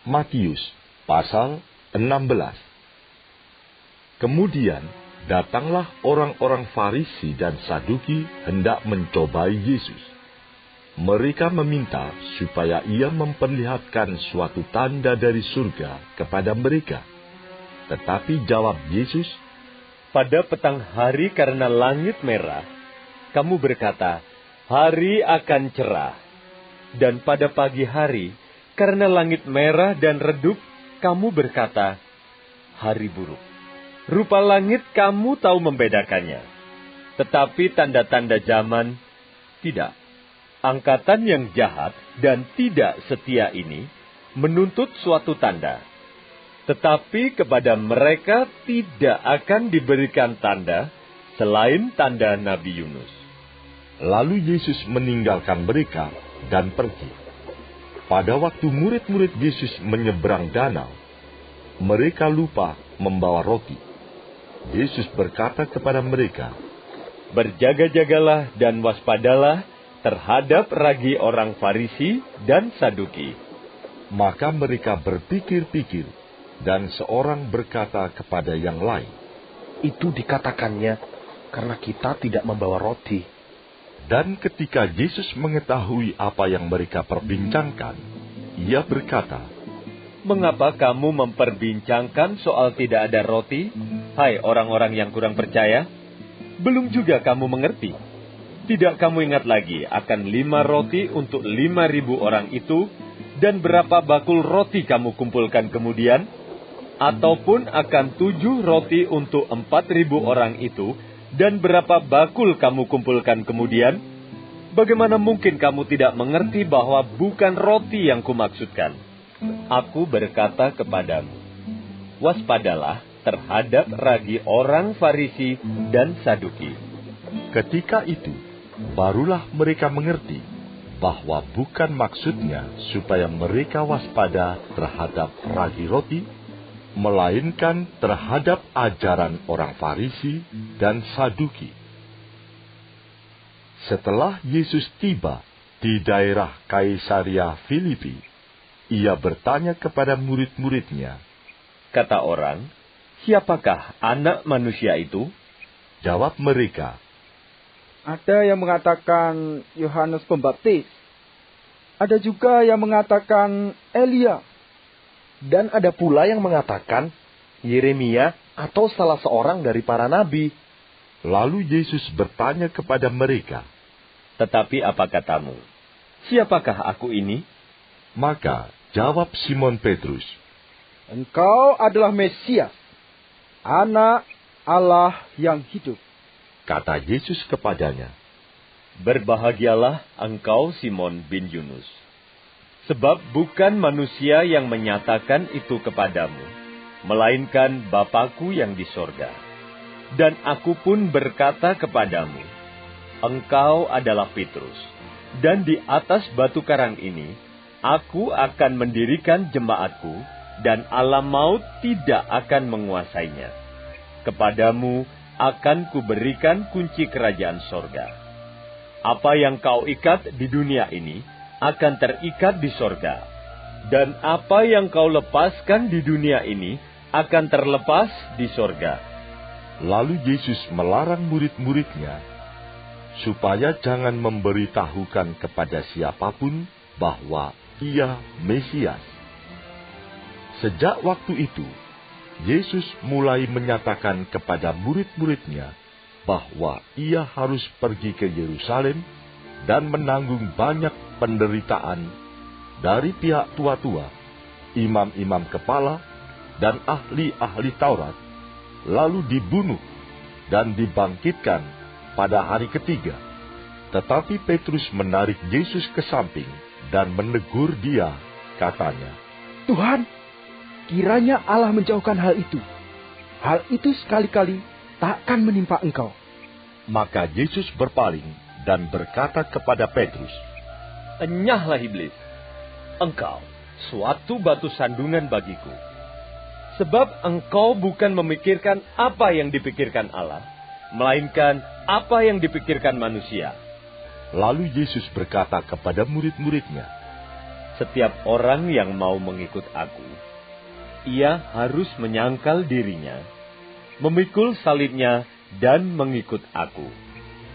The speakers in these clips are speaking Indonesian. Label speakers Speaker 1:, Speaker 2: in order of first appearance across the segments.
Speaker 1: Matius pasal 16. Kemudian datanglah orang-orang Farisi dan Saduki hendak mencobai Yesus. Mereka meminta supaya ia memperlihatkan suatu tanda dari surga kepada mereka. Tetapi jawab Yesus,
Speaker 2: "Pada petang hari karena langit merah, kamu berkata, hari akan cerah. Dan pada pagi hari, karena langit merah dan redup, kamu berkata, hari buruk. Rupa langit kamu tahu membedakannya. Tetapi tanda-tanda zaman, tidak. Angkatan yang jahat dan tidak setia ini menuntut suatu tanda. Tetapi kepada mereka tidak akan diberikan tanda selain tanda Nabi Yunus."
Speaker 1: Lalu Yesus meninggalkan mereka dan pergi. Pada waktu murid-murid Yesus menyeberang danau, mereka lupa membawa roti. Yesus berkata kepada mereka,
Speaker 2: "Berjaga-jagalah dan waspadalah terhadap ragi orang Farisi dan Saduki."
Speaker 1: Maka mereka berpikir-pikir, dan seorang berkata kepada yang lain,
Speaker 3: "Itu dikatakannya karena kita tidak membawa roti."
Speaker 1: Dan ketika Yesus mengetahui apa yang mereka perbincangkan, ia berkata,
Speaker 2: "Mengapa kamu memperbincangkan soal tidak ada roti, hai orang-orang yang kurang percaya? Belum juga kamu mengerti? Tidak kamu ingat lagi akan 5 roti untuk 5.000 orang itu, dan berapa bakul roti kamu kumpulkan kemudian? Ataupun akan 7 roti untuk 4.000 orang itu, dan berapa bakul kamu kumpulkan kemudian? Bagaimana mungkin kamu tidak mengerti bahwa bukan roti yang kumaksudkan? Aku berkata kepadamu, waspadalah terhadap ragi orang Farisi dan Saduki."
Speaker 1: Ketika itu, barulah mereka mengerti bahwa bukan maksudnya supaya mereka waspada terhadap ragi roti, melainkan terhadap ajaran orang Farisi dan Saduki. Setelah Yesus tiba di daerah Kaisaria Filipi, ia bertanya kepada murid-muridnya,
Speaker 2: Kata orang, "Siapakah anak manusia itu?"
Speaker 1: Jawab mereka,
Speaker 4: "Ada yang mengatakan Yohanes Pembaptis. Ada juga yang mengatakan Elia.
Speaker 3: Dan ada pula yang mengatakan Yeremia atau salah seorang dari para nabi."
Speaker 1: Lalu Yesus bertanya kepada mereka,
Speaker 2: "Tetapi apa katamu? Siapakah aku ini?"
Speaker 1: Maka jawab Simon Petrus,
Speaker 4: Engkau adalah Mesias, Anak Allah yang hidup."
Speaker 1: Kata Yesus kepadanya,
Speaker 2: "Berbahagialah engkau Simon bin Yunus. Sebab bukan manusia yang menyatakan itu kepadamu, melainkan Bapa-Ku yang di sorga. Dan aku pun berkata kepadamu, engkau adalah Petrus, dan di atas batu karang ini, aku akan mendirikan jemaatku, dan alam maut tidak akan menguasainya. Kepadamu akan kuberikan kunci kerajaan sorga. Apa yang kau ikat di dunia ini, akan terikat di sorga. Dan apa yang kau lepaskan di dunia ini, akan terlepas di sorga."
Speaker 1: Lalu Yesus melarang murid-muridnya supaya jangan memberitahukan kepada siapapun bahwa ia Mesias. Sejak waktu itu, Yesus mulai menyatakan kepada murid-muridnya bahwa ia harus pergi ke Yerusalem dan menanggung banyak penderitaan dari pihak tua-tua, imam-imam kepala, dan ahli-ahli Taurat, lalu dibunuh dan dibangkitkan pada hari ketiga. Tetapi Petrus menarik Yesus ke samping dan menegur dia, katanya,
Speaker 4: "Tuhan, kiranya Allah menjauhkan hal itu. Hal itu sekali-kali takkan menimpa engkau."
Speaker 1: Maka Yesus berpaling dan berkata kepada Petrus,
Speaker 2: "Enyahlah iblis, engkau suatu batu sandungan bagiku. Sebab engkau bukan memikirkan apa yang dipikirkan Allah, melainkan apa yang dipikirkan manusia."
Speaker 1: Lalu Yesus berkata kepada murid-muridnya,
Speaker 2: setiap orang yang mau mengikut aku, ia harus menyangkal dirinya, memikul salibnya, dan mengikut aku.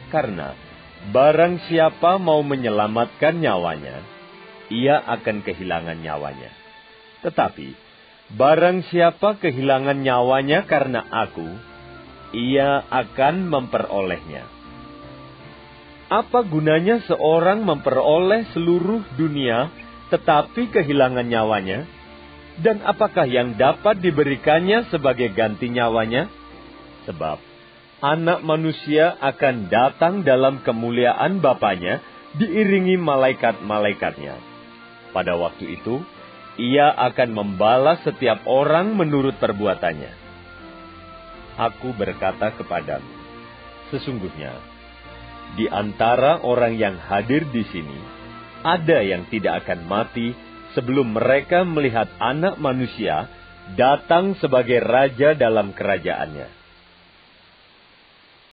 Speaker 2: Karena barang siapa mau menyelamatkan nyawanya, ia akan kehilangan nyawanya. Tetapi barang siapa kehilangan nyawanya karena aku, ia akan memperolehnya. Apa gunanya seorang memperoleh seluruh dunia tetapi kehilangan nyawanya? Dan apakah yang dapat diberikannya sebagai ganti nyawanya? Sebab Anak Manusia akan datang dalam kemuliaan Bapanya diiringi malaikat-malaikatnya. Pada waktu itu, ia akan membalas setiap orang menurut perbuatannya. Aku berkata kepadamu, sesungguhnya, di antara orang yang hadir di sini, ada yang tidak akan mati sebelum mereka melihat Anak Manusia datang sebagai Raja dalam kerajaannya.